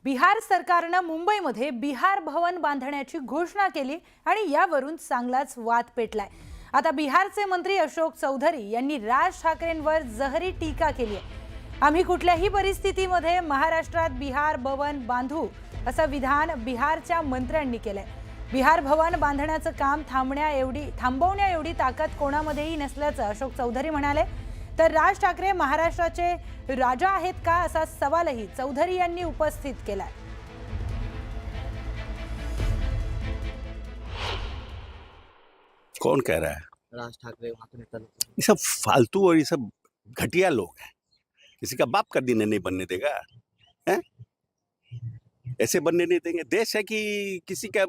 बिहार सरकारनं मुंबईमध्ये बिहार भवन बांधण्याची घोषणा केली आणि यावरून चांगलाच वाद पेटलाय। आता बिहारचे मंत्री अशोक चौधरी यांनी राज ठाकरेंवर जहरी टीका केली आहे। आम्ही कुठल्याही परिस्थितीमध्ये महाराष्ट्रात बिहार भवन बांधू असं विधान बिहारच्या मंत्र्यांनी केलंय। बिहार भवन बांधण्याचं काम थांबवण्या एवढी ताकद कोणामध्येही नसल्याचं अशोक चौधरी म्हणाले। तर राज ठाकरे महाराष्ट्राचे राजा आहेत का असा सवालही चौधरी यांनी उपस्थित केलाय। कौन कह रहा है? राज ठाकरे वहाँ के नेता लोग। ये सब फालतू और ये सब घटिया लोग हैं। किसी का बाप का दिन नहीं बनने देगा, हैं? ऐसे बनने नहीं देंगे। देश है कि किसी का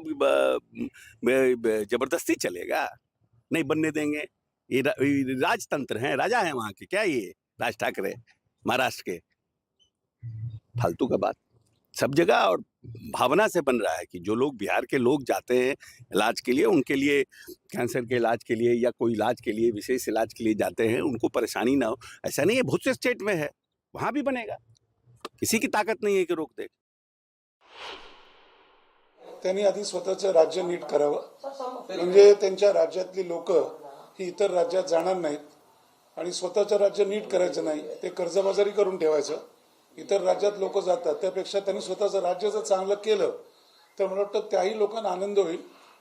जबरदस्ती चलेगा? नहीं बनने देंगे। ये राजतंत्र है, राजा है वहाँ के। क्या ये राज ठाकरे महाराष्ट्र के? फालतू का बात सब जगह और भावना से बन रहा है कि जो लोग बिहार के लोग जाते हैं इलाज के लिए, उनके लिए कैंसर के इलाज के लिए या कोई इलाज के लिए, विशेष इलाज के लिए जाते हैं, उनको परेशानी ना हो। ऐसा नहीं है, बहुत से स्टेट में है, वहाँ भी बनेगा। किसी की ताकत नहीं है कि रोक दे। त्यांनी आधी स्वतःचं राज्य नीट करावं, म्हणजे त्यांच्या राज्यातली लोक ही इतर राज्यात जाणार नाहीत आणि स्वतःचं राज्य नीट करायचं नाही, ते कर्जबाजारी करून ठेवायचं। इतर राज्यात लोक जातात, त्यापेक्षा त्यांनी स्वतःचं राज्य जर चांगलं केलं तर मला वाटतं त्याही लोकांना आनंद होईल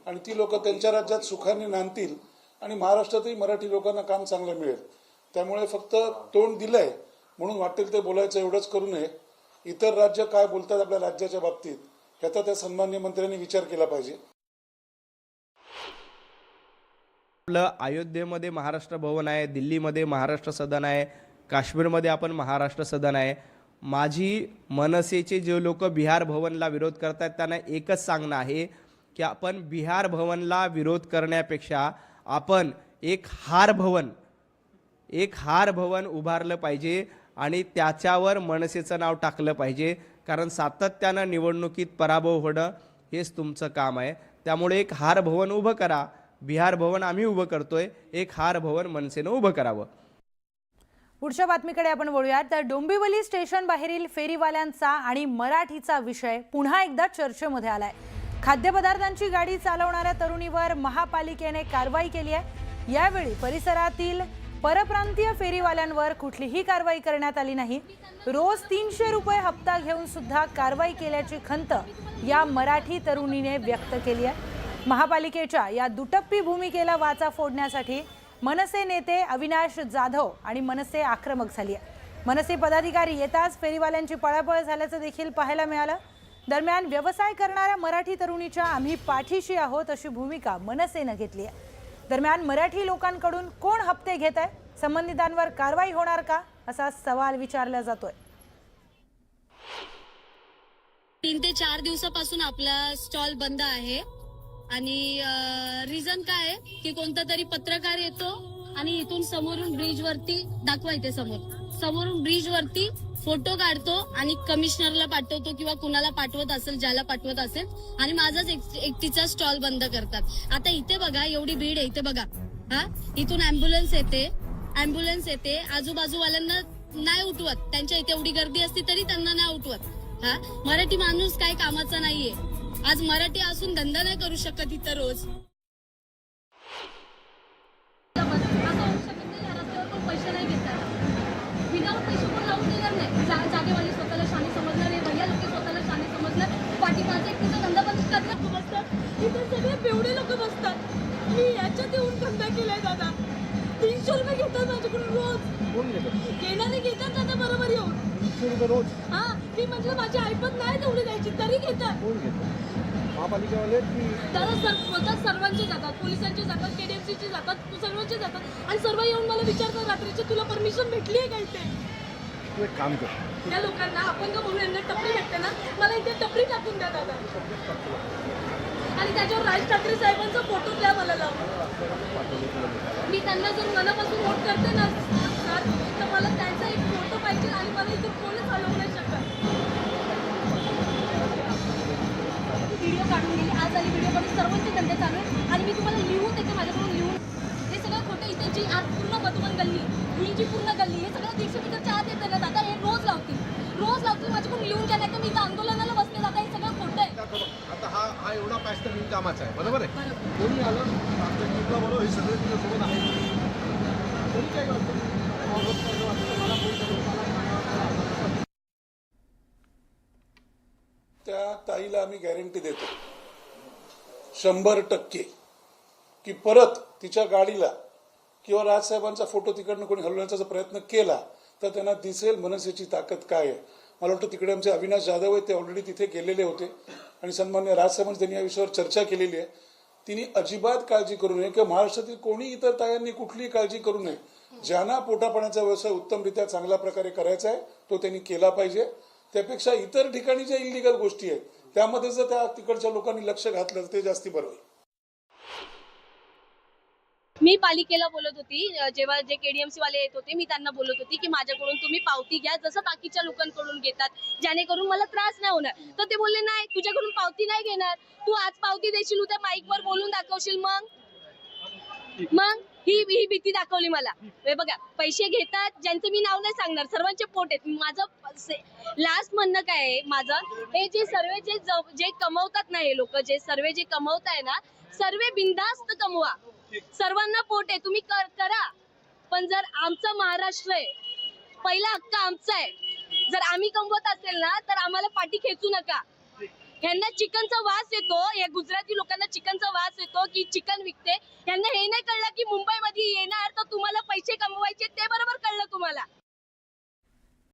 आणि ती लोक त्यांच्या राज्यात सुखाने नांदतील आणि महाराष्ट्रातही मराठी लोकांना काम चांगलं मिळेल। त्यामुळे फक्त तोंड दिलंय म्हणून वाटेल ते बोलायचं एवढंच करू नये। इतर राज्य काय बोलतात आपल्या राज्याच्या बाबतीत याचा त्या सन्माननीय मंत्र्यांनी विचार केला पाहिजे। आपलं अयोध्येमध्ये महाराष्ट्र भवन आहे, दिल्लीमध्ये महाराष्ट्र सदन आहे, काश्मीरमध्ये आपण महाराष्ट्र सदन आहे। माझी मनसेचे जे लोक बिहार भवनला विरोध करतात त्यांना एकच सांगणं आहे की आपण बिहार भवनला विरोध करण्यापेक्षा आपण एक हार भवन उभारलं पाहिजे आणि त्याच्यावर मनसेचं नाव टाकलं पाहिजे, कारण सातत्यानं निवडणुकीत पराभव होणं हेच तुमचं काम आहे। त्यामुळे एक हार भवन उभं करा। बिहार भवन आम्ही उभं करतोय, एक हार भवन मनसेनं उभं करावं। पुढच्या बातमीकडे आपण वळूयात। तर डोंबिवली स्टेशन बाहेरील फेरीवाल्यांचा आणि मराठीचा विषय पुन्हा एकदा चर्चेमध्ये आलाय। खाद्यपदार्थांची गाडी चालवणाऱ्या तरुणीवर महापालिकेने कारवाई केली आहे। यावेळी परिसरातील परप्रांतीय फेरीवाल्यांवर कुठलीही कारवाई करण्यात आली नाही। रोज 300 रुपये हप्ता घेऊन सुद्धा कारवाई केल्याची खंत या मराठी तरुणीने व्यक्त केली आहे। महापालिकेच्या या दुटप्पी भूमिकेला वाचा फोडण्यासाठी मनसे नेते अविनाश जाधव आणि मनसे आक्रमक झाली आहे। मनसे पदाधिकारी येताच फेरीवाल्यांची पळापळ झाल्याचं देखील पाहायला मिळालं। दरम्यान व्यवसाय करणाऱ्या मराठी तरुणीच्या आम्ही पाठीशी आहोत अशी भूमिका मनसेने घेतली आहे। दरम्यान मराठी लोकांकडून कोण हप्ते घेत आहे, संबंधितांवर कारवाई होणार का असा सवाल विचारला जातोय। 3 ते 4 दिवसापासून आपला स्टॉल बंद आहे आणि रिझन काय आहे की कोणता तरी पत्रकार येतो आणि इथून समोरून ब्रिज वरती दाखवायचे समोरून ब्रिज वरती फोटो काढतो आणि कमिशनरला पाठवतो किंवा कुणाला पाठवत असेल, ज्याला पाठवत असेल, आणि माझाच एकटीचा स्टॉल बंद करतात। आता इथे बघा एवढी भीड आहे, इथे बघा, हा इथून ॲम्ब्युलन्स येते, आजूबाजूवाल्यांना नाही उठवत, त्यांच्या इथे एवढी गर्दी असते तरी त्यांना नाही उठवत। हा मराठी माणूस काय कामाचा नाहीये, आज मराठी असून धंदा नाही करू शकत इथं रोज। पैसे नाही घेतात, विदाऊट पैसे कोण लावून देणार नाही। जागेवाली स्वतःला शाणी समजणार आहे, भैया लोक स्वतःला शाणी समजणार, पाठीमागचा एकटीचा धंदा बंद करतात बसतात। इथे सगळे बेवडे लोक बसतात। मी याच्यात येऊन धंदा केलाय दादा। 300 रुपये घेतात माझ्याकडून रोज। घेणारे घेतात दादा बरोबर येऊन 300 रुपये रोज। हा मी म्हटलं माझी ऐपत नाही तेवढी द्यायची तरी घेतात। महापालिकेवाले दादा स्वतः सर्वांचे जातात, पोलिसांचे जातात, केडीएमसीचे जातात, सर्वांचे जातात आणि सर्व येऊन मला विचारतात रात्रीची तुला परमिशन भेटली आहे का इथे? तू एक काम कर, या लोकांना आपण का म्हणून यांना टपरी भेटते ना, मला इथे टपरी टाकून द्या दादा आणि त्याच्यावर राज ठाकरे साहेबांचा फोटो द्या मला लावून। मी त्यांना जर मनापासून वोट करते ना सर तर मला त्यांचा एक फोटो पाहिजे आणि मला इथे कोणच हलवू नाही शकत। व्हिडिओ काढून गेली, आज आली व्हिडिओ काढून, सर्वांचे धंदे चालू आहे आणि मी तुम्हाला लिहून देते, माझ्याकडून लिहून। हे सगळं खोटं, इथे जी आज पूर्ण मधुबन गल्ली, ही जी पूर्ण गल्ली, हे सगळं 150 मीटरच्या आत येतं ना दादा, हे रोज लावतील माझ्याकडून लिहून घ्या, नाही तर मी इथं आंदोलनाला बसते। फक्त बिनकामाचं आहे, बरोबर आहे. बरोबर. कोणी आलं आमच्या टीमला बोलव, हे सगळे तुझ्यासोबत आहेत. कोणी काय करतो मला फोन करून मला सांगा. त्या ताईला आम्ही गॅरंटी देतो 100% की परत तिच्या गाडीला किंवा राजसाहेबांचा फोटो तिकडनं कोणी हलवण्याचा जर प्रयत्न केला तर त्यांना दिसेल मनसेची ताकद काय आहे. मला वाटतं तिकडे आमचे अविनाश जाधव आहेत, ते ऑलरेडी तिथे गेलेले होते आणि सन्मान्य राजसाहेबांनी त्यांनी या विषयावर चर्चा केलेली आहे. तिने अजिबात काळजी करू नये किंवा महाराष्ट्रातील कोणी इतर तायांनी कुठलीही काळजी करू नये. ज्यांना पोटापाण्याचा व्यवसाय उत्तमरित्या चांगल्या प्रकारे करायचा आहे तो त्यांनी केला पाहिजे. त्यापेक्षा इतर ठिकाणी ज्या इलिगल गोष्टी आहेत त्यामध्ये जर त्या तिकडच्या लोकांनी लक्ष घातलं तर ते जास्ती बरं होईल. मी पालिकेला बोलत होती, जेव्हा जे केडीएमसी वाले येत होते मी त्यांना बोलत होती की माझ्याकडून तुम्ही पावती घ्या जसं बाकीच्या लोकांकडून घेतात, जेणेकरून मला त्रास नाही होणार. तर ते बोलले नाही, तुझ्याकडून पावती नाही घेणार, तू आज पावती देशील उद्या माईकवर बोलून दाखवशील, मग ही भीती दाखवली मला. हे बघा, पैसे घेतात, ज्यांचे मी नाव नाही सांगणार, सर्वांचे पोट आहेत. माझं लास्ट म्हणणं काय आहे माझं, हे जे सर्व जे कमवतात ना, हे लोक जे सर्व जे कमवताय ना, सर्व बिनधास्त कमवा, सर्वांना पोट आहे, तुम्ही करा. पण जर आमचं महाराष्ट्र आहे, पहिला हक्क आमचा आहे. जर आम्ही कमवत असेल ना तर आम्हाला पाठी खेचू नका. यांना चिकनचा वास येतो, या गुजराती लोकांना चिकनचा वास येतो की चिकन विकते. यांना हे नाही कळलं की मुंबईमध्ये येणार तर तुम्हाला पैसे कमवायचे, ते बरोबर कळलं तुम्हाला.